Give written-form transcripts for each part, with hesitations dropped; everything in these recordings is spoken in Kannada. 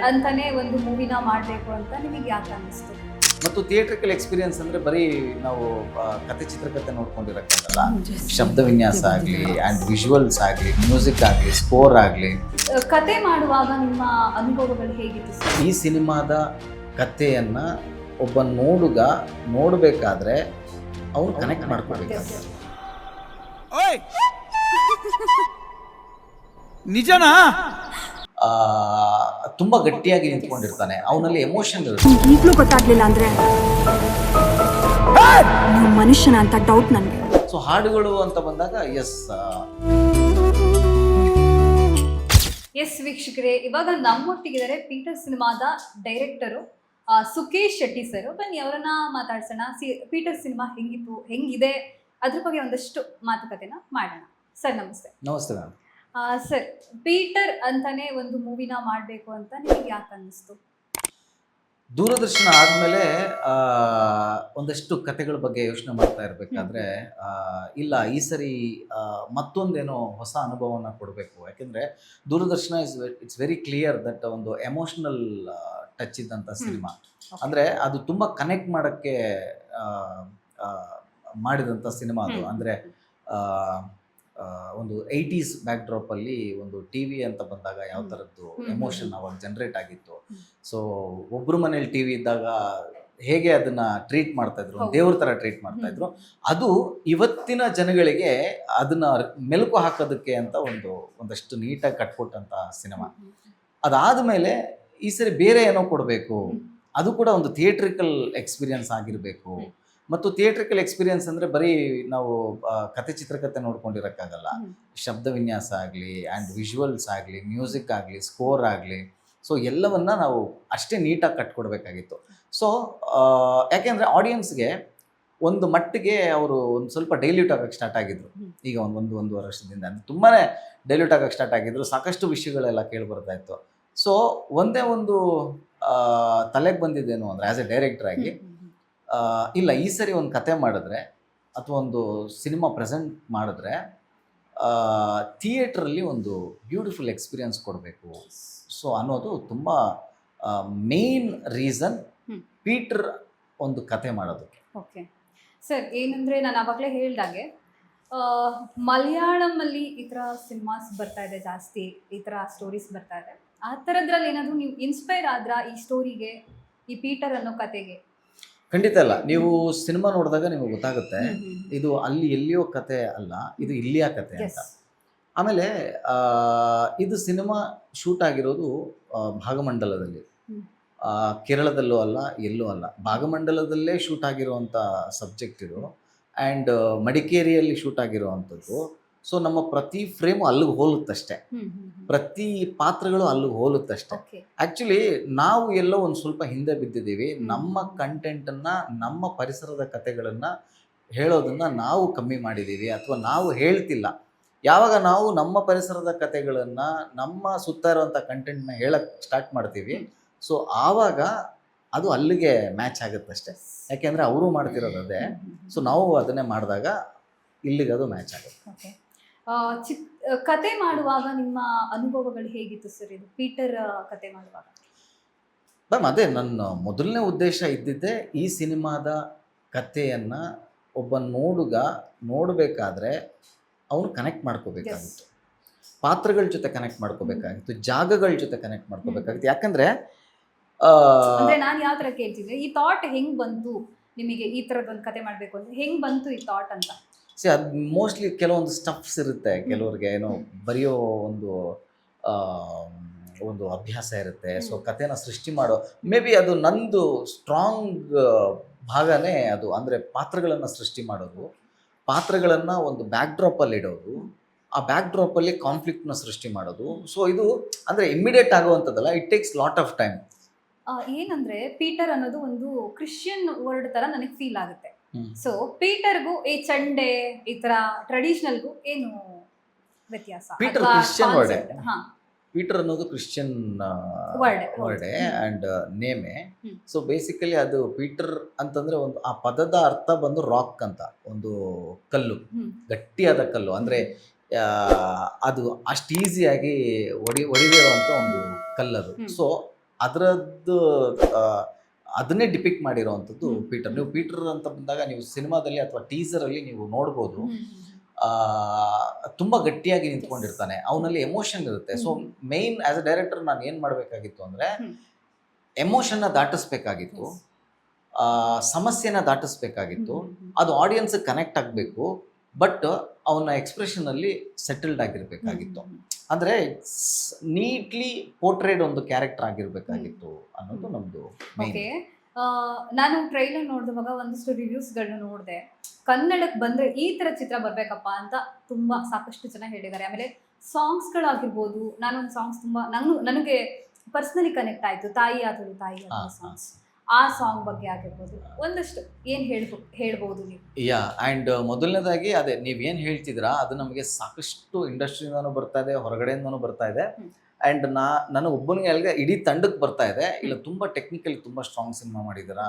ಅಂತಾನೆ ಒಂದು ಮೂವಿನ ಮಾಡಬೇಕು ಅಂತ ನಿಮಗೆ ಯಾಕೆ ಅನ್ನಿಸ್ತು? ಮತ್ತು ಥಿಯೇಟ್ರಿಕಲ್ ಎಕ್ಸ್ಪೀರಿಯನ್ಸ್ ಅಂದರೆ ಬರೀ ನಾವು ಕತೆ ಚಿತ್ರಕಥೆ ನೋಡ್ಕೊಂಡಿರೋಕ್ಕಾಗಲ್ಲ. ಶಬ್ದ ವಿನ್ಯಾಸ ಆಗಲಿ ಆ್ಯಂಡ್ ವಿಜುವಲ್ಸ್ ಆಗಲಿ, ಮ್ಯೂಸಿಕ್ ಆಗಲಿ, ಸ್ಕೋರ್ ಆಗಲಿ. ಕತೆ ಮಾಡುವಾಗ ನಿಮ್ಮ ಅನುಭವಗಳು ಹೇಗಿತ್ತು ಸರ್? ಈ ಸಿನಿಮಾದ ಕಥೆಯನ್ನು ಒಬ್ಬ ನೋಡುಗ ನೋಡಬೇಕಾದ್ರೆ ಅವನು ಕನೆಕ್ಟ್ ಮಾಡ್ಕೋಬೇಕಾಗ್ತದೆ. ನಿಜನಾ? ತುಂಬ ಗಟ್ಟಿಯಾಗಿ ನಿಂತ್ಕೊಂಡಿರ್ತಾನೆ, ಅವನಲ್ಲಿ ಎಮೋಷನ್ ಇರುತ್ತೆ. ಈಗಲೂ ಗೊತ್ತಾಗ್ಲಿಲ್ಲ ಅಂದ್ರೆ ನೀವು ಮನುಷ್ಯನ ಅಂತ ಡೌಟ್ ನನಗೆ. ಸೊ ಹಾಡುಗಳು ಅಂತ ಬಂದಾಗ ಎಸ್ ವೀಕ್ಷಕರೇ, ಇವಾಗ ನಮ್ಮೊಟ್ಟಿಗಿದ್ದಾರೆ ಪೀಟರ್ ಸಿನಿಮಾದ ಡೈರೆಕ್ಟರು ಸುಕೇಶ್ ಶೆಟ್ಟಿ ಸರ್. ಬನ್ನಿ ಅವರನ್ನ ಮಾತಾಡ್ಸೋಣ. ಪೀಟರ್ ಸಿನಿಮಾ ಹೆಂಗಿತ್ತು, ಹೆಂಗಿದೆ, ಅದ್ರ ಬಗ್ಗೆ ಒಂದಷ್ಟು ಮಾತುಕತೆನ ಮಾಡೋಣ. ಸರ್ ನಮಸ್ತೆ. ನಮಸ್ತೆ ಮ್ಯಾಮ್. ಸರ್, ಪೀಟರ್ ಅಂತಾನೆ ಒಂದು ಮೂವಿನ ಮಾಡಬೇಕು ಅಂತ ನಿಮಗೆ ಯಾಕೆ ಅನ್ನಿಸ್ತು? ದೂರದರ್ಶನ ಆದಮೇಲೆ ಒಂದಷ್ಟು ಕತೆಗಳ ಬಗ್ಗೆ ಯೋಚನೆ ಮಾಡ್ತಾ ಇರಬೇಕಾದ್ರೆ ಇಲ್ಲ ಈ ಸರಿ ಮತ್ತೊಂದೇನೋ ಹೊಸ ಅನುಭವನ ಕೊಡಬೇಕು. ಯಾಕೆಂದರೆ ದೂರದರ್ಶನ ಇಟ್ಸ್ ವೆರಿ ಕ್ಲಿಯರ್ ದಟ್ ಒಂದು ಎಮೋಷ್ನಲ್ ಟಚ್ ಇದ್ದಂಥ ಸಿನಿಮಾ. ಅಂದರೆ ಅದು ತುಂಬ ಕನೆಕ್ಟ್ ಮಾಡೋಕ್ಕೆ ಮಾಡಿದಂಥ ಸಿನಿಮಾ ಅದು. ಅಂದರೆ ಒಂದು 80s ಬ್ಯಾಕ್ಡ್ರಾಪಲ್ಲಿ ಒಂದು ಟಿ ವಿ ಅಂತ ಬಂದಾಗ ಯಾವ ಥರದ್ದು ಎಮೋಷನ್ ಅವಾಗ ಜನ್ರೇಟ್ ಆಗಿತ್ತು. ಸೊ ಒಬ್ಬರು ಮನೇಲಿ ಟಿ ವಿ ಇದ್ದಾಗ ಹೇಗೆ ಅದನ್ನು ಟ್ರೀಟ್ ಮಾಡ್ತಾಯಿದ್ರು, ದೇವ್ರ ಥರ ಟ್ರೀಟ್ ಮಾಡ್ತಾಯಿದ್ರು, ಅದು ಇವತ್ತಿನ ಜನಗಳಿಗೆ ಅದನ್ನು ಮೆಲುಕು ಹಾಕೋದಕ್ಕೆ ಅಂತ ಒಂದಷ್ಟು ನೀಟಾಗಿ ಕಟ್ಕೊಟ್ಟಂಥ ಸಿನಿಮಾ. ಅದಾದಮೇಲೆ ಈ ಸರಿ ಬೇರೆ ಏನೋ ಕೊಡಬೇಕು, ಅದು ಕೂಡ ಒಂದು ಥಿಯೇಟ್ರಿಕಲ್ ಎಕ್ಸ್ಪೀರಿಯನ್ಸ್ ಆಗಿರಬೇಕು. ಮತ್ತು ಥಿಯೇಟ್ರಿಕಲ್ ಎಕ್ಸ್ಪೀರಿಯನ್ಸ್ ಅಂದರೆ ಬರೀ ನಾವು ಕತೆ ಚಿತ್ರಕಥೆ ನೋಡ್ಕೊಂಡಿರೋಕ್ಕಾಗಲ್ಲ. ಶಬ್ದ ವಿನ್ಯಾಸ ಆಗಲಿ ಆ್ಯಂಡ್ ವಿಜುವಲ್ಸ್ ಆಗಲಿ, ಮ್ಯೂಸಿಕ್ ಆಗಲಿ, ಸ್ಕೋರ್ ಆಗಲಿ, ಸೊ ಎಲ್ಲವನ್ನ ನಾವು ಅಷ್ಟೇ ನೀಟಾಗಿ ಕಟ್ಕೊಡ್ಬೇಕಾಗಿತ್ತು. ಸೊ ಯಾಕೆಂದರೆ ಆಡಿಯನ್ಸ್ಗೆ ಒಂದು ಮಟ್ಟಿಗೆ ಅವರು ಒಂದು ಸ್ವಲ್ಪ ಡೈಲ್ಯೂಟ್ ಆಗೋಕ್ಕೆ ಸ್ಟಾರ್ಟ್ ಆಗಿದ್ರು. ಈಗ ಒಂದೂವರೆ ವರ್ಷದಿಂದ ಅಂದರೆ ತುಂಬಾ ಡೈಲ್ಯೂಟ್ ಆಗೋಕ್ಕೆ ಸ್ಟಾರ್ಟ್ ಆಗಿದ್ರು. ಸಾಕಷ್ಟು ವಿಷಯಗಳೆಲ್ಲ ಕೇಳಿಬರ್ತಾ ಇತ್ತು. ಸೊ ಒಂದೇ ಒಂದು ತಲೆಗೆ ಬಂದಿದ್ದೇನು ಅಂದರೆ ಆ್ಯಸ್ ಎ ಡೈರೆಕ್ಟರ್ ಆಗಿ, ಇಲ್ಲ ಈ ಸರಿ ಒಂದು ಕತೆ ಮಾಡಿದ್ರೆ ಅಥವಾ ಒಂದು ಸಿನಿಮಾ ಪ್ರೆಸೆಂಟ್ ಮಾಡಿದ್ರೆ ಥಿಯೇಟ್ರಲ್ಲಿ ಒಂದು ಬ್ಯೂಟಿಫುಲ್ ಎಕ್ಸ್ಪೀರಿಯನ್ಸ್ ಕೊಡಬೇಕು. ಸೊ ಅನ್ನೋದು ತುಂಬ ಮೇನ್ ರೀಸನ್ ಪೀಟರ್ ಒಂದು ಕತೆ ಮಾಡೋದಕ್ಕೆ. ಓಕೆ ಸರ್, ಏನಂದರೆ ನಾನು ಆವಾಗಲೇ ಹೇಳ್ದಾಗೆ ಮಲಯಾಳಮಲ್ಲಿ ಈ ಥರ ಸಿನಿಮಾಸ್ ಬರ್ತಾ ಇದೆ ಜಾಸ್ತಿ, ಈ ಥರ ಸ್ಟೋರೀಸ್ ಬರ್ತಾ ಇದೆ. ಆ ಥರದ್ರಲ್ಲಿ ಏನಾದರೂ ನೀವು ಇನ್ಸ್ಪೈರ್ ಆದ್ರಾ ಈ ಸ್ಟೋರಿಗೆ, ಈ ಪೀಟರ್ ಅನ್ನೋ ಕತೆಗೆ? ಖಂಡಿತ ಅಲ್ಲ. ನೀವು ಸಿನಿಮಾ ನೋಡಿದಾಗ ನಿಮಗೆ ಗೊತ್ತಾಗುತ್ತೆ ಇದು ಅಲ್ಲಿ ಎಲ್ಲಿಯೋ ಕತೆ ಅಲ್ಲ, ಇದು ಇಲ್ಲಿಯ ಕತೆ ಅಂತ. ಆಮೇಲೆ ಇದು ಸಿನಿಮಾ ಶೂಟ್ ಆಗಿರೋದು ಭಾಗಮಂಡಲದಲ್ಲಿ, ಕೇರಳದಲ್ಲೂ ಅಲ್ಲ, ಎಲ್ಲೂ ಅಲ್ಲ, ಭಾಗಮಂಡಲದಲ್ಲೇ ಶೂಟ್ ಆಗಿರುವಂಥ ಸಬ್ಜೆಕ್ಟ್ ಇದು. ಆ್ಯಂಡ್ ಮಡಿಕೇರಿಯಲ್ಲಿ ಶೂಟ್ ಆಗಿರುವಂಥದ್ದು. ಸೊ ನಮ್ಮ ಪ್ರತಿ ಫ್ರೇಮು ಅಲ್ಲಿಗೆ ಹೋಲುತ್ತಷ್ಟೆ, ಪ್ರತಿ ಪಾತ್ರಗಳು ಅಲ್ಲಿಗೆ ಹೋಲುತ್ತಷ್ಟೆ. ಆ್ಯಕ್ಚುಲಿ ನಾವು ಎಲ್ಲೋ ಒಂದು ಸ್ವಲ್ಪ ಹಿಂದೆ ಬಿದ್ದಿದ್ದೀವಿ. ನಮ್ಮ ಕಂಟೆಂಟನ್ನು, ನಮ್ಮ ಪರಿಸರದ ಕತೆಗಳನ್ನು ಹೇಳೋದನ್ನು ನಾವು ಕಮ್ಮಿ ಮಾಡಿದ್ದೀವಿ ಅಥವಾ ನಾವು ಹೇಳ್ತಿಲ್ಲ. ಯಾವಾಗ ನಾವು ನಮ್ಮ ಪರಿಸರದ ಕತೆಗಳನ್ನು, ನಮ್ಮ ಸುತ್ತ ಇರುವಂಥ ಕಂಟೆಂಟ್ನ ಹೇಳಕ್ಕೆ ಸ್ಟಾರ್ಟ್ ಮಾಡ್ತೀವಿ, ಸೊ ಆವಾಗ ಅದು ಅಲ್ಲಿಗೆ ಮ್ಯಾಚ್ ಆಗುತ್ತಷ್ಟೆ. ಯಾಕೆಂದರೆ ಅವರು ಮಾಡ್ತಿರೋದು ಅದೇ. ಸೊ ನಾವು ಅದನ್ನೇ ಮಾಡಿದಾಗ ಇಲ್ಲಿಗೆ ಅದು ಮ್ಯಾಚ್ ಆಗುತ್ತೆ. ಕತೆ ಮಾಡುವಾಗ ನಿಮ್ಮ ಅನುಭವಗಳು ಹೇಗಿತ್ತು ಸರ್? ಇದು ಪೀಟರ್ ಕತೆ ಮಾಡುವಾಗ ಮ್ಯಾಮ್ ಅದೇ ನನ್ನ ಮೊದಲನೇ ಉದ್ದೇಶ ಇದ್ದಿದ್ದೆ, ಈ ಸಿನಿಮಾದ ಕಥೆಯನ್ನು ಒಬ್ಬ ನೋಡುಗ ನೋಡಬೇಕಾದ್ರೆ ಅವನು ಕನೆಕ್ಟ್ ಮಾಡ್ಕೋಬೇಕಾಗಿತ್ತು, ಪಾತ್ರಗಳ ಜೊತೆ ಕನೆಕ್ಟ್ ಮಾಡ್ಕೋಬೇಕಾಗಿತ್ತು, ಜಾಗಗಳ ಜೊತೆ ಕನೆಕ್ಟ್ ಮಾಡ್ಕೋಬೇಕಾಗಿತ್ತು. ಯಾಕಂದರೆ ನಾನು ಯಾವ ಥರ ಕೇಳ್ತಿದ್ದೆ, ಈ ಥಾಟ್ ಹೆಂಗೆ ಬಂತು ನಿಮಗೆ, ಈ ಥರದ್ದೊಂದು ಕತೆ ಮಾಡಬೇಕು ಅಂತ ಹೆಂಗೆ ಬಂತು ಈ ಥಾಟ್ ಅಂತ? ಅದು ಮೋಸ್ಟ್ಲಿ ಕೆಲವೊಂದು ಸ್ಟಫ್ಸ್ ಇರುತ್ತೆ, ಕೆಲವ್ರಿಗೆ ಏನೋ ಬರೆಯೋ ಒಂದು ಅಭ್ಯಾಸ ಇರುತ್ತೆ. ಸೊ ಕಥೆನ ಸೃಷ್ಟಿ ಮಾಡೋ ಮೇ ಬಿ ಅದು ನಂದು ಸ್ಟ್ರಾಂಗ್ ಭಾಗನೇ ಅದು. ಅಂದರೆ ಪಾತ್ರಗಳನ್ನು ಸೃಷ್ಟಿ ಮಾಡೋದು, ಪಾತ್ರಗಳನ್ನು ಒಂದು ಬ್ಯಾಕ್ಡ್ರಾಪಲ್ಲಿ ಇಡೋದು, ಆ ಬ್ಯಾಕ್ಡ್ರಾಪಲ್ಲಿ ಕಾನ್ಫ್ಲಿಕ್ಟ್ನ ಸೃಷ್ಟಿ ಮಾಡೋದು. ಸೊ ಇದು ಅಂದರೆ ಇಮ್ಮಿಡಿಯೇಟ್ ಆಗುವಂಥದ್ದಲ್ಲ, it takes lot of time. ಏನಂದರೆ ಪೀಟರ್ ಅನ್ನೋದು ಒಂದು ಕ್ರಿಶ್ಚಿಯನ್ ವರ್ಡ್ ಥರ ನನಗೆ ಫೀಲ್ ಆಗುತ್ತೆ. ಸೊ ಪೀಟರ್ಗೂ ಈ ಚಂಡೆ ಈ ತರ ಟ್ರೆಡಿಷನಲ್ಗೂ ಏನು ವ್ಯತ್ಯಾಸ? ಪೀಟರ್ ಕ್ರಿಶ್ಚಿಯನ್ ವರ್ಡೇ. ಪೀಟರ್ ಅನ್ನೋದು ಕ್ರಿಶ್ಚಿಯನ್ ವರ್ಡೇ ಆ್ಯಂಡ್ ನೇಮೇ. ಸೊ ಬೇಸಿಕಲಿ ಅದು ಪೀಟರ್ ಅಂತಂದರೆ ಒಂದು ಆ ಪದದ ಅರ್ಥ ಬಂದು ರಾಕ್ ಅಂತ, ಒಂದು ಕಲ್ಲು, ಗಟ್ಟಿಯಾದ ಕಲ್ಲು. ಅಂದರೆ ಅದು ಅಷ್ಟು ಈಸಿಯಾಗಿ ಹೊಡಿದಿರುವಂಥ ಒಂದು ಕಲ್ಲದು. ಸೊ ಅದರದ್ದು ಅದನ್ನೇ ಡಿಪಿಕ್ಟ್ ಮಾಡಿರೋವಂಥದ್ದು ಪೀಟರ್. ನೀವು ಪೀಟರ್ ಅಂತ ಬಂದಾಗ ನೀವು ಸಿನಿಮಾದಲ್ಲಿ ಅಥವಾ ಟೀಸರಲ್ಲಿ ನೀವು ನೋಡ್ಬೋದು, ತುಂಬ ಗಟ್ಟಿಯಾಗಿ ನಿಂತ್ಕೊಂಡಿರ್ತಾನೆ, ಅವನಲ್ಲಿ ಎಮೋಷನ್ ಇರುತ್ತೆ. So main as a director ನಾನು ಏನು ಮಾಡಬೇಕಾಗಿತ್ತು ಅಂದರೆ ಎಮೋಷನ್ನ ದಾಟಿಸ್ಬೇಕಾಗಿತ್ತು, ಸಮಸ್ಯೆನ ದಾಟಿಸ್ಬೇಕಾಗಿತ್ತು, ಅದು ಆಡಿಯನ್ಸ್ ಕನೆಕ್ಟ್ ಆಗಬೇಕು, ಬಟ್ ಅವನ ಎಕ್ಸ್ಪ್ರೆಷನಲ್ಲಿ ಸೆಟಲ್ಡ್ ಆಗಿರಬೇಕಾಗಿತ್ತು. ಅಂದರೆ ನೀಟ್ಲಿ ಪೋರ್ಟ್ರೇಡ್ ಒಂದು ಕ್ಯಾರೆಕ್ಟರ್ ಆಗಿರಬೇಕಾಗಿತ್ತು ಅನ್ನೋದು ನಮ್ಮದು ಮೇನ್. ಓಕೆ, ನಾನು ಟ್ರೈಲರ್ ನೋಡಿದಾಗ ಒಂದಷ್ಟು ರಿವ್ಯೂಸ್ಗಳನ್ನ ನೋಡಿದೆ. ಕನ್ನಡಕ್ಕೆ ಬಂದರೆ ಈ ಥರ ಚಿತ್ರ ಬರಬೇಕಪ್ಪ ಅಂತ ತುಂಬ ಸಾಕಷ್ಟು ಜನ ಹೇಳಿದ್ದಾರೆ. ಆಮೇಲೆ ಸಾಂಗ್ಸ್ಗಳಾಗಿರ್ಬೋದು, ನಾನೊಂದು ಸಾಂಗ್ಸ್ ತುಂಬ ನನಗೆ ಪರ್ಸ್ನಲಿ ಕನೆಕ್ಟ್ ಆಯಿತು, ತಾಯಿ ಆದಳು ತಾಯಿ ಸಾಂಗ್ಸ್. ಆ ಸಾಂಗ್ ಬಗ್ಗೆ ಆಗಿರ್ಬೋದು ಒಂದಷ್ಟು ಏನು ಹೇಳ್ಬೋದು ನೀವು? ಯಾ, ಆ್ಯಂಡ್ ಮೊದಲನೇದಾಗಿ ಅದೇ ನೀವೇನು ಹೇಳ್ತಿದ್ದೀರಾ ಅದು ನಮಗೆ ಸಾಕಷ್ಟು ಇಂಡಸ್ಟ್ರಿಯಿಂದನೂ ಬರ್ತಾ ಇದೆ, ಹೊರಗಡೆಯಿಂದನೂ ಬರ್ತಾ ಇದೆ. ಆ್ಯಂಡ್ ನನಗೆ ಒಬ್ಬನಿಗೆ ಅಲ್ಲಿಗೆ ಇಡೀ ತಂಡಕ್ಕೆ ಬರ್ತಾ ಇದೆ. ಇಲ್ಲ ತುಂಬ ಟೆಕ್ನಿಕಲಿ ತುಂಬ ಸ್ಟ್ರಾಂಗ್ ಸಿನಿಮಾ ಮಾಡಿದ್ದೀರಾ,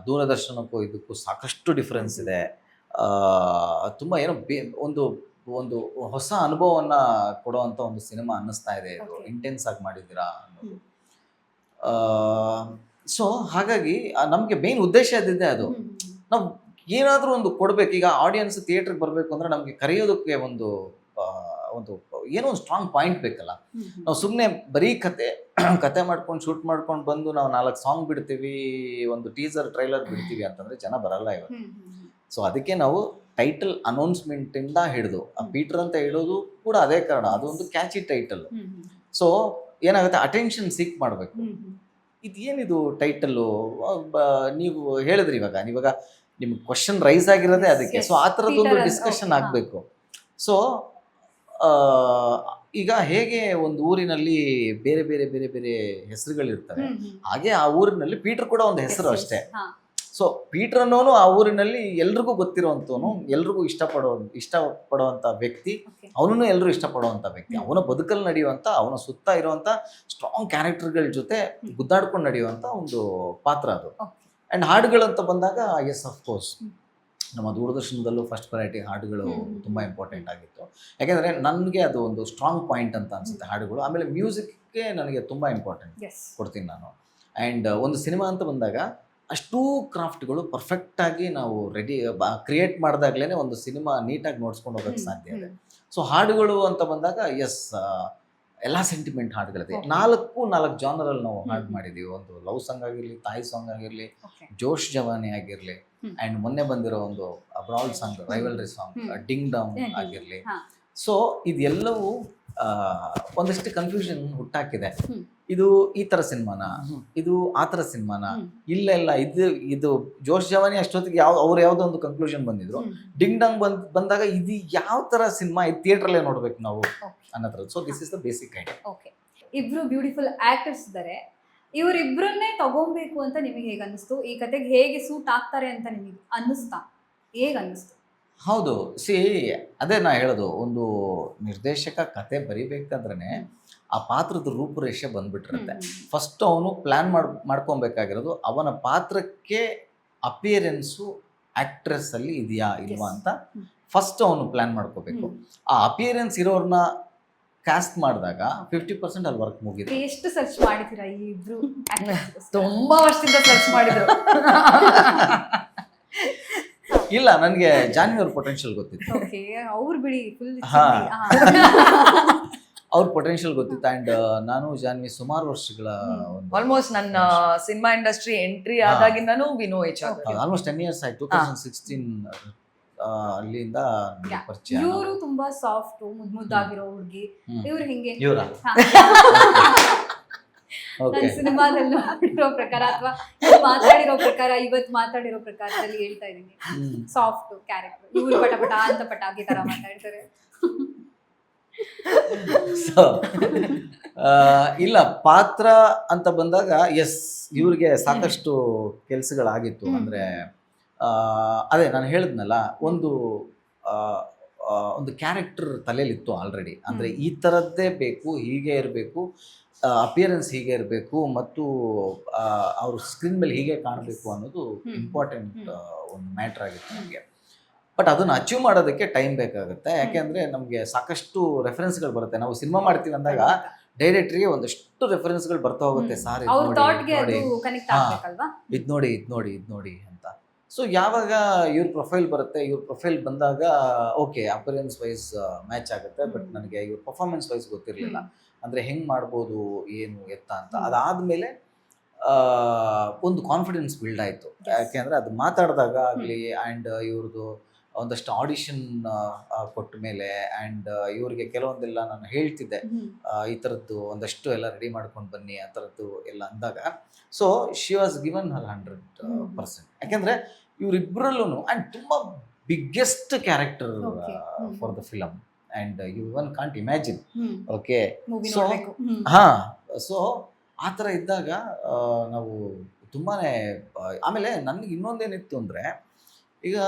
ದೂರದರ್ಶನಕ್ಕೂ ಇದಕ್ಕೂ ಸಾಕಷ್ಟು ಡಿಫ್ರೆನ್ಸ್ ಇದೆ, ತುಂಬ ಏನೋ ಒಂದು ಒಂದು ಹೊಸ ಅನುಭವವನ್ನು ಕೊಡುವಂಥ ಒಂದು ಸಿನಿಮಾ ಅನ್ನಿಸ್ತಾ ಇದೆ, ಇದು ಇಂಟೆನ್ಸ್ ಆಗಿ ಮಾಡಿದ್ದೀರಾ ಅನ್ನೋದು. ಸೊ ಹಾಗಾಗಿ ನಮಗೆ ಮೇನ್ ಉದ್ದೇಶ ಇದ್ದಿದೆ ಅದು. ನಾವು ಏನಾದರೂ ಒಂದು ಕೊಡಬೇಕು. ಈಗ ಆಡಿಯನ್ಸ್ ಥಿಯೇಟ್ರಿಗೆ ಬರಬೇಕು ಅಂದರೆ ನಮಗೆ ಕರೆಯೋದಕ್ಕೆ ಒಂದು ಏನೋ ಒಂದು ಸ್ಟ್ರಾಂಗ್ ಪಾಯಿಂಟ್ ಬೇಕಲ್ಲ. ನಾವು ಸುಮ್ಮನೆ ಬರೀ ಕತೆ ಮಾಡ್ಕೊಂಡು ಶೂಟ್ ಮಾಡ್ಕೊಂಡು ಬಂದು ನಾವು 4 ಸಾಂಗ್ ಬಿಡ್ತೀವಿ, ಒಂದು ಟೀಸರ್ ಟ್ರೈಲರ್ ಬಿಡ್ತೀವಿ ಅಂತಂದರೆ ಜನ ಬರಲ್ಲ ಇವಾಗ. ಸೊ ಅದಕ್ಕೆ ನಾವು ಟೈಟಲ್ ಅನೌನ್ಸ್ಮೆಂಟಿಂದ ಹಿಡಿದು ಪೀಟರ್ ಅಂತ ಹೇಳೋದು ಕೂಡ ಅದೇ ಕಾರಣ, ಅದು ಒಂದು ಕ್ಯಾಚಿ ಟೈಟಲ್. ಸೊ ಏನಾಗುತ್ತೆ, ಅಟೆನ್ಷನ್ ಸೀಕ್ ಮಾಡಬೇಕು. ಇದೇನಿದು ಟೈಟಲ್ಲು ನೀವು ಹೇಳಿದ್ರಿ, ಇವಾಗ ನಿಮ್ಗೆ ಕ್ವಶನ್ ರೈಸ್ ಆಗಿರೋದೇ ಅದಕ್ಕೆ. ಸೊ ಆ ಥರದ್ದೊಂದು ಡಿಸ್ಕಷನ್ ಆಗಬೇಕು. ಸೊ ಈಗ ಹೇಗೆ ಒಂದು ಊರಿನಲ್ಲಿ ಬೇರೆ ಬೇರೆ ಬೇರೆ ಬೇರೆ ಹೆಸರುಗಳಿರ್ತವೆ, ಹಾಗೆ ಆ ಊರಿನಲ್ಲಿ ಪೀಟರ್ ಕೂಡ ಒಂದು ಹೆಸರು ಅಷ್ಟೇ. ಸೊ ಪೀಟರ್ ಅನ್ನೋನು ಆ ಊರಿನಲ್ಲಿ ಎಲ್ರಿಗೂ ಗೊತ್ತಿರುವಂಥವನು, ಎಲ್ರಿಗೂ ಇಷ್ಟಪಡುವಂಥ ವ್ಯಕ್ತಿ, ಅವನನ್ನು ಎಲ್ಲರೂ ಇಷ್ಟಪಡುವಂಥ ವ್ಯಕ್ತಿ, ಅವನ ಬದುಕಲ್ಲಿ ನಡೆಯುವಂಥ, ಅವನ ಸುತ್ತ ಇರುವಂಥ ಸ್ಟ್ರಾಂಗ್ ಕ್ಯಾರೆಕ್ಟರ್ಗಳ ಜೊತೆ ಗುದ್ದಾಡ್ಕೊಂಡು ನಡೆಯುವಂಥ ಒಂದು ಪಾತ್ರ ಅದು. ಆ್ಯಂಡ್ ಹಾಡುಗಳಂತ ಬಂದಾಗ ಎಸ್ ಅಫ್ಕೋರ್ಸ್ ನಮ್ಮ ದೂರದರ್ಶನದಲ್ಲೂ ಫಸ್ಟ್ ವೆರೈಟಿ ಹಾಡುಗಳು ತುಂಬ ಇಂಪಾರ್ಟೆಂಟ್ ಆಗಿತ್ತು. ಯಾಕೆಂದರೆ ನನಗೆ ಅದು ಒಂದು ಸ್ಟ್ರಾಂಗ್ ಪಾಯಿಂಟ್ ಅಂತ ಅನಿಸುತ್ತೆ ಹಾಡುಗಳು. ಆಮೇಲೆ ಮ್ಯೂಸಿಕ್ಗೆ ನನಗೆ ತುಂಬ ಇಂಪಾರ್ಟೆಂಟ್ ಕೊಡ್ತೀನಿ ನಾನು. ಆ್ಯಂಡ್ ಒಂದು ಸಿನಿಮಾ ಅಂತ ಬಂದಾಗ ಅಷ್ಟೂ ಕ್ರಾಫ್ಟ್ಗಳು ಪರ್ಫೆಕ್ಟಾಗಿ ನಾವು ಕ್ರಿಯೇಟ್ ಮಾಡಿದಾಗಲೇ ಒಂದು ಸಿನಿಮಾ ನೀಟಾಗಿ ನೋಡ್ಸ್ಕೊಂಡು ಹೋಗೋಕ್ಕೆ ಸಾಧ್ಯ ಇದೆ. ಸೊ ಹಾಡುಗಳು ಅಂತ ಬಂದಾಗ ಎಸ್ ಎಲ್ಲ ಸೆಂಟಿಮೆಂಟ್ ಹಾಡುಗಳಿದೆ. 4 ಜಾನರಲ್ಲಿ ನಾವು ಹಾಡು ಮಾಡಿದ್ದೀವಿ. ಒಂದು ಲವ್ ಸಾಂಗ್ ಆಗಿರಲಿ, ತಾಯಿ ಸಾಂಗ್ ಆಗಿರಲಿ, ಜೋಶ್ ಜವಾನಿ ಆಗಿರಲಿ, ಆ್ಯಂಡ್ ಮೊನ್ನೆ ಬಂದಿರೋ ಒಂದು brawl song, rivalry song, ding dong ಆಗಿರಲಿ. ಸೊ ಇದೆಲ್ಲವೂ ಒಂದಷ್ಟು ಕನ್ಫ್ಯೂಷನ್ ಹುಟ್ಟಾಕಿದೆ. ಇದು ಈ ಥರ ಸಿನಿಮಾನ, ಇದು ಆ ಥರ ಸಿನಿಮಾನ, ಇಲ್ಲ ಇದು ಜೋಶ್ ಜವಾನಿ ಅಷ್ಟೊತ್ತಿಗೆ ಅವ್ರು ಯಾವುದೋ ಒಂದು ಕನ್ಕ್ಲೂಷನ್ ಬಂದಿದ್ರು. ಡಿಂಗ್ ಡಾಂಗ್ ಬಂದಾಗ ಇದು ಯಾವ ಥರ ಸಿನಿಮಾ, ಇದು ಥಿಯೇಟ್ರಲ್ಲೇ ನೋಡ್ಬೇಕು ನಾವು ಅನ್ನೋ ಥರ. So this is the basic idea. Okay, ಇಬ್ರು ಬ್ಯೂಟಿಫುಲ್ ಆಕ್ಟರ್ಸ್ ಇದ್ದಾರೆ, ಇವರಿಬ್ಬರನ್ನೇ ತಗೊಬೇಕು ಅಂತ ನಿಮಗೆ ಹೇಗೆ ಅನ್ನಿಸ್ತು? ಈ ಕತೆಗೆ ಹೇಗೆ ಸೂಟ್ ಆಗ್ತಾರೆ ಅಂತ ನಿಮಗೆ ಅನ್ನಿಸ್ತಾ? ಹೇಗೆ ಅನ್ನಿಸ್ತು? ಹೌದು, ಅದೇ ನಾ ಹೇಳೋದು, ಒಂದು ನಿರ್ದೇಶಕ ಕತೆ ಬರಿಬೇಕಂದ್ರೆ ಆ ಪಾತ್ರದ ರೂಪುರೇಷೆ ಬಂದ್ಬಿಟ್ಟಿರುತ್ತೆ. ಫಸ್ಟ್ ಅವನು ಪ್ಲ್ಯಾನ್ ಮಾಡ್ಕೊಬೇಕಾಗಿರೋದು ಅವನ ಪಾತ್ರಕ್ಕೆ ಅಪಿಯರೆನ್ಸು ಆ್ಯಕ್ಟ್ರೆಸ್ ಅಲ್ಲಿ ಇದೆಯಾ ಇಲ್ವಾ ಅಂತ ಫಸ್ಟ್ ಅವನು ಪ್ಲ್ಯಾನ್ ಮಾಡ್ಕೋಬೇಕು. ಆ ಅಪಿಯರೆನ್ಸ್ ಇರೋರನ್ನ ಕ್ಯಾಸ್ಟ್ ಮಾಡಿದಾಗ 50% ಅಲ್ಲಿ ವರ್ಕ್ ಮುಗಿದೆ. ಎಷ್ಟು ಸರ್ಚ್ ಮಾಡಿದ್ದೀರಾ ಈ ಇಬ್ರು? ತುಂಬಾ ವರ್ಷದಿಂದ ಸರ್ಚ್ ಮಾಡಿದ್ರು. ಇಲ್ಲ, ನನಗೆ ಜಾನ್ವಿ ಅವ್ರ ಪೊಟೆನ್ಷಿಯಲ್ ಗೊತ್ತಿತ್ತು. ಓಕೆ, ಅವ್ರು ಬಿಡಿ ಫುಲ್ ಅವ್ರ ಪೊಟೆನ್ಷಿಯಲ್ ಗೊತ್ತಿತ್ತು. ಆ್ಯಂಡ್ ನಾನು ಜಾನ್ವಿ ಸುಮಾರು ವರ್ಷಗಳ ಆಲ್ಮೋಸ್ಟ್ ನನ್ನ ಸಿನಿಮಾ ಇಂಡಸ್ಟ್ರಿ ಎಂಟ್ರಿ ಆದಾಗಿಂದನೂ we know each other. Almost 10 years ಆಯ್ತು. 2016 ಅಲ್ಲಿಂದ ಪರಿಚಯ. ಇವರು ತುಂಬಾ ಸಾಫ್ಟ್ ಮುದ್ದಾಗಿರೋ ಹುಡುಗಿ, ಇವ್ರು ಹಿಂಗೆ ಇವರ ನನ್ನ ಸಿನಿಮಾದಲ್ಲೂ ಮಾಡಿರೋ ಪ್ರಕಾರ ಅಥವಾ ಮಾತಾಡಿರೋ ಪ್ರಕಾರ, ಇವತ್ತು ಮಾತಾಡಿರೋ ಪ್ರಕಾರದಲ್ಲಿ ಹೇಳ್ತಾ ಇದೀನಿ, ಸಾಫ್ಟ್ ಕ್ಯಾರೆಕ್ಟರ್. ಇವ್ರು ಪಟ ಅಂತ ಪಟಾಕಿ ತರ ಮಾತಾಡ್ತಾರೆ. ಸೊ ಇಲ್ಲ, ಪಾತ್ರ ಅಂತ ಬಂದಾಗ ಎಸ್ ಇವ್ರಿಗೆ ಸಾಕಷ್ಟು ಕೆಲಸಗಳಾಗಿತ್ತು. ಅಂದರೆ ಅದೇ ನಾನು ಹೇಳಿದ್ನಲ್ಲ, ಒಂದು ಕ್ಯಾರೆಕ್ಟರ್ ತಲೆಯಲ್ಲಿತ್ತು ಆಲ್ರೆಡಿ. ಅಂದರೆ ಈ ಥರದ್ದೇ ಬೇಕು, ಹೀಗೆ ಇರಬೇಕು, ಅಪಿಯರೆನ್ಸ್ ಹೀಗೆ ಇರಬೇಕು, ಮತ್ತು ಅವರು ಸ್ಕ್ರೀನ್ ಮೇಲೆ ಹೀಗೆ ಕಾಣಬೇಕು ಅನ್ನೋದು ಇಂಪಾರ್ಟೆಂಟ್ ಒಂದು ಮ್ಯಾಟ್ರ್ ಆಗಿತ್ತು ನಮಗೆ. ಬಟ್ ಅದನ್ನು ಅಚೀವ್ ಮಾಡೋದಕ್ಕೆ ಟೈಮ್ ಬೇಕಾಗುತ್ತೆ. ಯಾಕೆಂದರೆ ನಮಗೆ ಸಾಕಷ್ಟು ರೆಫರೆನ್ಸ್ಗಳು ಬರುತ್ತೆ. ನಾವು ಸಿನಿಮಾ ಮಾಡ್ತೀವಿ ಅಂದಾಗ ಡೈರೆಕ್ಟ್ರಿಗೆ ಒಂದಷ್ಟು ರೆಫರೆನ್ಸ್ಗಳು ಬರ್ತಾ ಹೋಗುತ್ತೆ. ಸಾರ್ ಅವ್ರ ಥಾಟ್ಗೆ ಅದು ಕನೆಕ್ಟ್ ಹಾ. ಆಗ್ಬೇಕಲ್ವಾ? ಇದು ನೋಡಿ ಅಂತ. ಸೊ ಯಾವಾಗ ಇವ್ರ ಪ್ರೊಫೈಲ್ ಬರುತ್ತೆ, ಇವ್ರ ಪ್ರೊಫೈಲ್ ಬಂದಾಗ ಓಕೆ ಅಪಿಯರೆನ್ಸ್ ವೈಸ್ ಮ್ಯಾಚ್ ಆಗುತ್ತೆ, ಬಟ್ ನನಗೆ ಇವ್ರ ಪರ್ಫಾರ್ಮೆನ್ಸ್ ವೈಸ್ ಗೊತ್ತಿರಲಿಲ್ಲ. ಅಂದರೆ ಹೆಂಗೆ ಮಾಡ್ಬೋದು ಏನು ಎತ್ತ ಅಂತ. ಅದಾದಮೇಲೆ ಒಂದು ಕಾನ್ಫಿಡೆನ್ಸ್ ಬಿಲ್ಡ್ ಆಯಿತು. ಯಾಕೆಂದರೆ ಅದು ಮಾತಾಡಿದಾಗ ಆಗಲಿ ಆ್ಯಂಡ್ ಇವ್ರದ್ದು ಒಂದಷ್ಟು ಆಡಿಷನ್ ಕೊಟ್ಟ ಮೇಲೆ ಆ್ಯಂಡ್ ಇವ್ರಿಗೆ ಕೆಲವೊಂದೆಲ್ಲ ನಾನು ಹೇಳ್ತಿದ್ದೆ, ಈ ಥರದ್ದು ಒಂದಷ್ಟು ಎಲ್ಲ ರೆಡಿ ಮಾಡ್ಕೊಂಡು ಬನ್ನಿ ಆ ಥರದ್ದು ಎಲ್ಲ ಅಂದಾಗ, so she was given her 100%. ಯಾಕೆಂದರೆ ಇವರಿಬ್ಬರಲ್ಲೂ ಆ್ಯಂಡ್ ತುಂಬ biggest character for the film and you even can't imagine. Okay, so ಹಾಂ, ಸೊ ಆ ಥರ ಇದ್ದಾಗ ನಾವು ತುಂಬಾ ಆಮೇಲೆ ನನಗೆ ಇನ್ನೊಂದೇನಿತ್ತು ಅಂದರೆ, ಈಗ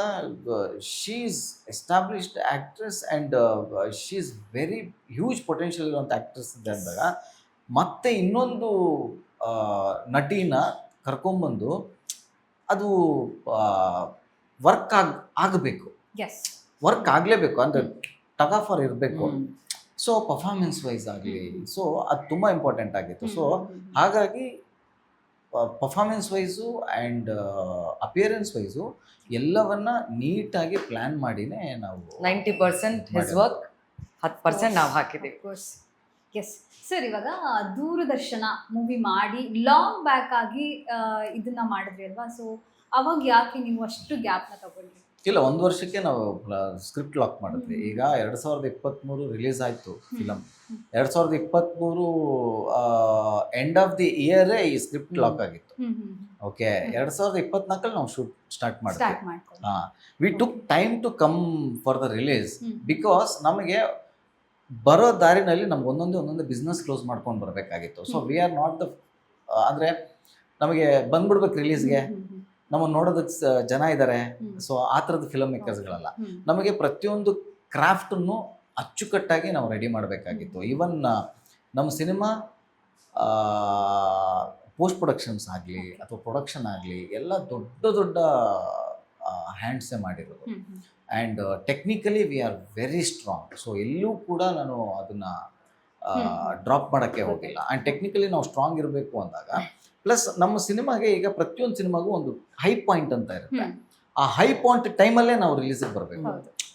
she is established actress and she is very huge potential ಇರುವಂಥ ಆ್ಯಕ್ಟ್ರೆಸ್ ಇದೆ ಅಂದಾಗ ಮತ್ತೆ ಇನ್ನೊಂದು ನಟಿನ ಕರ್ಕೊಂಬಂದು ಅದು ವರ್ಕ್ ಆಗಬೇಕು, ವರ್ಕ್ ಆಗಲೇಬೇಕು, ಅಂದರೆ ಟಗ್ ಆಫರ್ ಇರಬೇಕು. ಸೊ ಪರ್ಫಾರ್ಮೆನ್ಸ್ ವೈಸ್ ಆಗಲಿ, ಸೊ ಅದು ತುಂಬ ಇಂಪಾರ್ಟೆಂಟ್ ಆಗಿತ್ತು. ಸೊ ಹಾಗಾಗಿ performance wise and appearance wise ಎಲ್ಲವನ್ನ ನೀಟಾಗಿ ಪ್ಲ್ಯಾನ್ ಮಾಡಿನೇ ನಾವು 90% ಹಿಸ್ ವರ್ಕ್, 10% ನಾವು ಹಾಕಿದ್ದೀವಿ. ಎಸ್ ಸರ್, ಇವಾಗ ದೂರದರ್ಶನ ಮೂವಿ ಮಾಡಿ ಲಾಂಗ್ ಬ್ಯಾಕ್ ಆಗಿ ಇದನ್ನ ಮಾಡಿದ್ರಿ ಅಲ್ವಾ? ಸೊ ಅವಾಗ ಯಾಕೆ ನೀವು ಅಷ್ಟು ಗ್ಯಾಪ್ನ ತಗೊಂಡ್ರಿ? ಇಲ್ಲ, 1 ವರ್ಷಕ್ಕೆ ನಾವು ಸ್ಕ್ರಿಪ್ಟ್ ಲಾಕ್ ಮಾಡಿದ್ವಿ. ಈಗ 2023 ರಿಲೀಸ್ ಆಯಿತು ಫಿಲಮ್. 2023 ಎಂಡ್ ಆಫ್ ದಿ ಇಯರೇ ಈ ಸ್ಕ್ರಿಪ್ಟ್ ಲಾಕ್ ಆಗಿತ್ತು. ಓಕೆ, 2024 ನಾವು ಶೂಟ್ ಸ್ಟಾರ್ಟ್ ಮಾಡಿದ್ವಿ. ಹಾಂ, we took time to come for the release because ನಮಗೆ ಬರೋ ದಾರಿನಲ್ಲಿ ನಮ್ಗೆ ಒಂದೊಂದೇ ಬಿಸ್ನೆಸ್ ಕ್ಲೋಸ್ ಮಾಡ್ಕೊಂಡು ಬರಬೇಕಾಗಿತ್ತು. So we are not the, ಅಂದರೆ ನಮಗೆ ಬಂದ್ಬಿಡ್ಬೇಕು ರಿಲೀಸ್ಗೆ, ನಮ್ಮನ್ನು ನೋಡೋದಕ್ಕೆ ಜನ ಇದ್ದಾರೆ. ಸೊ ಆ ಥರದ ಫಿಲಮ್ ಮೇಕರ್ಸ್ಗಳಲ್ಲ. ನಮಗೆ ಪ್ರತಿಯೊಂದು ಕ್ರಾಫ್ಟನ್ನು ಅಚ್ಚುಕಟ್ಟಾಗಿ ನಾವು ರೆಡಿ ಮಾಡಬೇಕಾಗಿತ್ತು. ಈವನ್ ನಮ್ಮ ಸಿನಿಮಾ ಪೋಸ್ಟ್ ಪ್ರೊಡಕ್ಷನ್ಸ್ ಆಗಲಿ ಅಥವಾ ಪ್ರೊಡಕ್ಷನ್ ಆಗಲಿ ಎಲ್ಲ ದೊಡ್ಡ ಹ್ಯಾಂಡ್ಸೇ ಮಾಡಿರೋದು. And technically we are very strong. So ಎಲ್ಲೂ ಕೂಡ ನಾನು ಅದನ್ನು ಡ್ರಾಪ್ ಮಾಡೋಕ್ಕೆ ಹೋಗಿಲ್ಲ. ಆ್ಯಂಡ್ ಟೆಕ್ನಿಕಲಿ ನಾವು ಸ್ಟ್ರಾಂಗ್ ಇರಬೇಕು ಅಂದಾಗ, ಪ್ಲಸ್ ನಮ್ಮ ಸಿನಿಮಾಗೆ ಈಗ ಪ್ರತಿಯೊಂದು ಸಿನಿಮಾಗೂ ಒಂದು ಹೈ ಪಾಯಿಂಟ್ ಅಂತ ಇರುತ್ತೆ. ಆ ಹೈ ಪಾಯಿಂಟ್ ಟೈಮಲ್ಲೇ ನಾವು ರಿಲೀಸಿಗೆ ಬರಬೇಕು.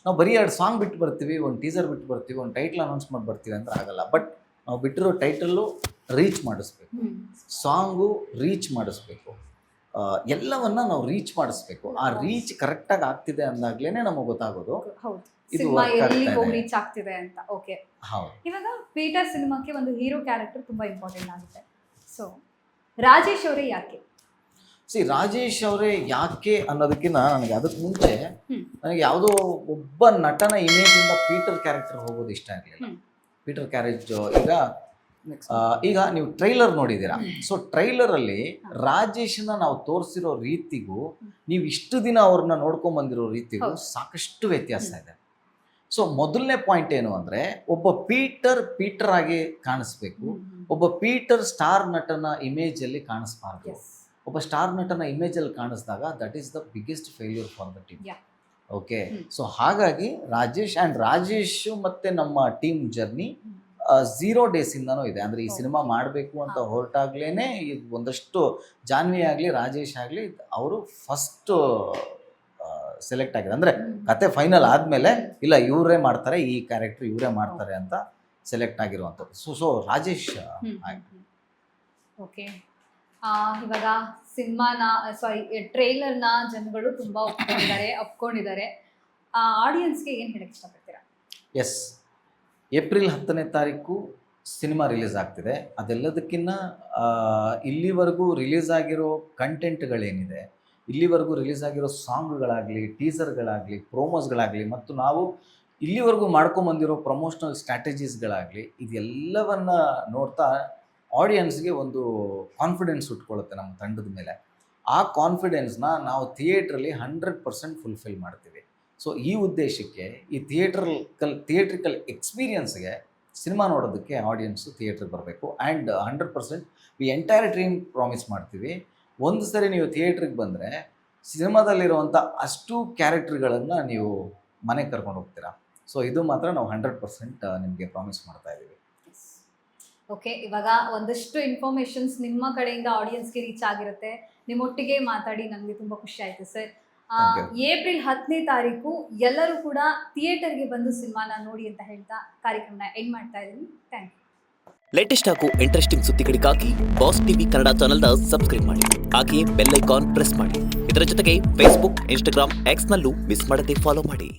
ನಾವು ಬರೀ 2 ಸಾಂಗ್ ಬಿಟ್ಟು ಬರ್ತೀವಿ, ಒಂದು ಟೀಸರ್ ಬಿಟ್ಟು ಬರ್ತೀವಿ, ಒಂದು ಟೈಟ್ಲ್ ಅನೌನ್ಸ್ ಮಾಡಿ ಬರ್ತೀವಿ ಅಂತ ಆಗಲ್ಲ. ಬಟ್ ನಾವು ಬಿಟ್ಟಿರೋ ಟೈಟಲ್ಲು ರೀಚ್ ಮಾಡಿಸ್ಬೇಕು, ಸಾಂಗು ರೀಚ್ ಮಾಡಿಸ್ಬೇಕು, ಎಲ್ಲವನ್ನ ನಾವು ರೀಚ್ ಮಾಡಿಸ್ಬೇಕು. ಆ ರೀಚ್ ಕರೆಕ್ಟಾಗಿ ಆಗ್ತಿದೆ ಅಂದಾಗ್ಲೇ ನಮಗೆ ಗೊತ್ತಾಗೋದು ಇದು ರೀಚ್ ಆಗ್ತಿದೆ ಅಂತ. ಓಕೆ, ಇವಾಗ ಪೀಟರ್ ಸಿನಿಮಾಕ್ಕೆ ಒಂದು ಹೀರೋ ಕ್ಯಾರೆಕ್ಟರ್ ತುಂಬಾ ಇಂಪಾರ್ಟೆಂಟ್ ಆಗುತ್ತೆ. ಸೊ ರಾಜೇಶ್ ಅವರೇ ಯಾಕೆ? ರಾಜೇಶ್ ಅವರೇ ಯಾಕೆ ಅನ್ನೋದಕ್ಕಿಂತ ನನಗೆ ಅದಕ್ಕೆ ಮುಂಚೆ ನನಗೆ ಯಾವುದೋ ಒಬ್ಬ ನಟನ ಇಮೇಜಿಂದ ಪೀಟರ್ ಕ್ಯಾರೆಕ್ಟರ್ ಹೋಗೋದು ಇಷ್ಟ ಇರಲಿಲ್ಲ. ಪೀಟರ್ ಕ್ಯಾರೆಕ್ಟ್ ಈಗ ನೀವು ಟ್ರೈಲರ್ ನೋಡಿದ್ದೀರಾ. ಸೊ ಟ್ರೈಲರಲ್ಲಿ ರಾಜೇಶನ ನಾವು ತೋರಿಸಿರೋ ರೀತಿಗೂ ನೀವು ಇಷ್ಟು ದಿನ ಅವ್ರನ್ನ ನೋಡ್ಕೊಂಡ್ ಬಂದಿರೋ ರೀತಿಗೂ ಸಾಕಷ್ಟು ವ್ಯತ್ಯಾಸ ಇದೆ. ಸೊ ಮೊದಲನೇ ಪಾಯಿಂಟ್ ಏನು ಅಂದರೆ, ಒಬ್ಬ ಪೀಟರ್ ಆಗಿ ಕಾಣಿಸ್ಬೇಕು, ಒಬ್ಬ ಪೀಟರ್ ಸ್ಟಾರ್ ನಟನ ಇಮೇಜಲ್ಲಿ ಕಾಣಿಸ್ಬಾರ್ದು. ಒಬ್ಬ ಸ್ಟಾರ್ ನಟನ ಇಮೇಜಲ್ಲಿ ಕಾಣಿಸಿದಾಗ that is the biggest failure for the team. Okay, so ಹಾಗಾಗಿ ರಾಜೇಶ್ ಮತ್ತು ನಮ್ಮ ಟೀಮ್ ಜರ್ನಿ 0 ಡೇಸಿಂದನೂ ಇದೆ. ಅಂದರೆ ಈ ಸಿನಿಮಾ ಮಾಡಬೇಕು ಅಂತ ಹೊರಟಾಗ್ಲೇ ಒಂದಷ್ಟು ಜಾನ್ವಿ ಆಗಲಿ ರಾಜೇಶ್ ಆಗಲಿ ಅವರು ಫಸ್ಟ್ ಸೆಲೆಕ್ಟ್ ಆಗಿದೆ. ಅಂದರೆ ಕತೆ ಫೈನಲ್ ಆದಮೇಲೆ ಇಲ್ಲ ಇವರೇ ಮಾಡ್ತಾರೆ, ಈ ಕ್ಯಾರೆಕ್ಟರ್ ಇವರೇ ಮಾಡ್ತಾರೆ ಅಂತ ಸೆಲೆಕ್ಟ್ ಆಗಿರುವಂಥದ್ದು. ಸೊ ರಾಜೇಶ್. ಓಕೆ, ಇವಾಗ ಟ್ರೈಲರ್ನ ಜನಗಳು ತುಂಬ ಒಪ್ಕೊಂಡಿದ್ದಾರೆ. ಆಡಿಯನ್ಸ್ಗೆ ಏನು ಹೇಳಕ್ಕೆ ಇಷ್ಟಪಡ್ತೀರಾ? ಎಸ್, ಏಪ್ರಿಲ್ 10ನೇ ತಾರೀಕು ಸಿನಿಮಾ ರಿಲೀಸ್ ಆಗ್ತಿದೆ. ಅದೆಲ್ಲದಕ್ಕಿಂತ ಇಲ್ಲಿವರೆಗೂ ರಿಲೀಸ್ ಆಗಿರೋ ಕಂಟೆಂಟ್ಗಳೇನಿದೆ, ಇಲ್ಲಿವರೆಗೂ ರಿಲೀಸ್ ಆಗಿರೋ ಸಾಂಗ್ಗಳಾಗಲಿ, ಟೀಸರ್ಗಳಾಗಲಿ, ಪ್ರೋಮೋಸ್ಗಳಾಗಲಿ, ಮತ್ತು ನಾವು ಇಲ್ಲಿವರೆಗೂ ಮಾಡ್ಕೊಂಬಂದಿರೋ ಪ್ರಮೋಷನಲ್ ಸ್ಟ್ರಾಟಜೀಸ್ಗಳಾಗಲಿ, ಇದೆಲ್ಲವನ್ನ ನೋಡ್ತಾ ಆಡಿಯನ್ಸ್ಗೆ ಒಂದು ಕಾನ್ಫಿಡೆನ್ಸ್ ಉಟ್ಕೊಳ್ಳುತ್ತೆ ನಮ್ಮ ತಂಡದ ಮೇಲೆ. ಆ ಕಾನ್ಫಿಡೆನ್ಸ್ನ ನಾವು ಥಿಯೇಟ್ರಲ್ಲಿ 100% ಫುಲ್ಫಿಲ್ ಮಾಡ್ತೀವಿ. ಸೊ ಈ ಉದ್ದೇಶಕ್ಕೆ ಈ ಥಿಯೇಟ್ರಿಕಲ್ ಎಕ್ಸ್ಪೀರಿಯನ್ಸ್ಗೆ ಸಿನಿಮಾ ನೋಡೋದಕ್ಕೆ ಆಡಿಯನ್ಸು ಥಿಯೇಟ್ರಿಗೆ ಬರಬೇಕು. And 100% we entire team promise ಮಾಡ್ತೀವಿ, ಒಂದು ಸರಿ ನೀವು ಥಿಯೇಟ್ರಿಗೆ ಬಂದರೆ ಸಿನಿಮಾದಲ್ಲಿರುವಂಥ ಅಷ್ಟು ಕ್ಯಾರೆಕ್ಟರ್ಗಳನ್ನು ನೀವು ಮನೆಗೆ ಕರ್ಕೊಂಡು ಹೋಗ್ತೀರಾ. ಸೊ ಇದು ಮಾತ್ರ ನಾವು 100% ನಿಮಗೆ ಪ್ರಾಮಿಸ್ ಮಾಡ್ತಾ ಇದ್ದೀವಿ. ಓಕೆ, ಇವಾಗ ಒಂದಷ್ಟು ಇನ್ಫಾರ್ಮೇಶನ್ಸ್ ನಿಮ್ಮ ಕಡೆಯಿಂದ ಆಡಿಯನ್ಸ್ಗೆ ರೀಚ್ ಆಗಿರುತ್ತೆ. ನಿಮ್ಮೊಟ್ಟಿಗೆ ಮಾತಾಡಿ ನನಗೆ ತುಂಬ ಖುಷಿ ಆಯಿತು ಸರ್. Thank ಏಪ್ರಿಲ್ 10ನೇ ತಾರೀಕು ಎಲ್ಲರೂ ಕೂಡ ಥಿಯೇಟರ್ಗೆ ಬಂದು ಸಿನಿಮಾನ ನೋಡಿ ಅಂತ ಹೇಳ್ತಾ ಕಾರ್ಯಕ್ರಮನ ಎಂಡ್ ಮಾಡ್ತಾ ಇದ್ದೀನಿ. Thank you. ಲೇಟೆಸ್ಟ್ ಹಾಗೂ ಇಂಟ್ರೆಸ್ಟಿಂಗ್ ಸುದ್ದಿಗಳಿಗಾಗಿ ಬಾಸ್ ಟಿವಿ ಕನ್ನಡ ಚಾನೆಲ್ನ ಸಬ್ಸ್ಕ್ರೈಬ್ ಮಾಡಿ. ಹಾಗೆಯೇ ಬೆಲ್ ಐಕಾನ್ ಪ್ರೆಸ್ ಮಾಡಿ. ಇದರ ಜೊತೆಗೆ ಫೇಸ್ಬುಕ್, ಇನ್ಸ್ಟಾಗ್ರಾಮ್, ಎಕ್ಸ್ನಲ್ಲೂ ಮಿಸ್ ಮಾಡದೆ ಫಾಲೋ ಮಾಡಿ.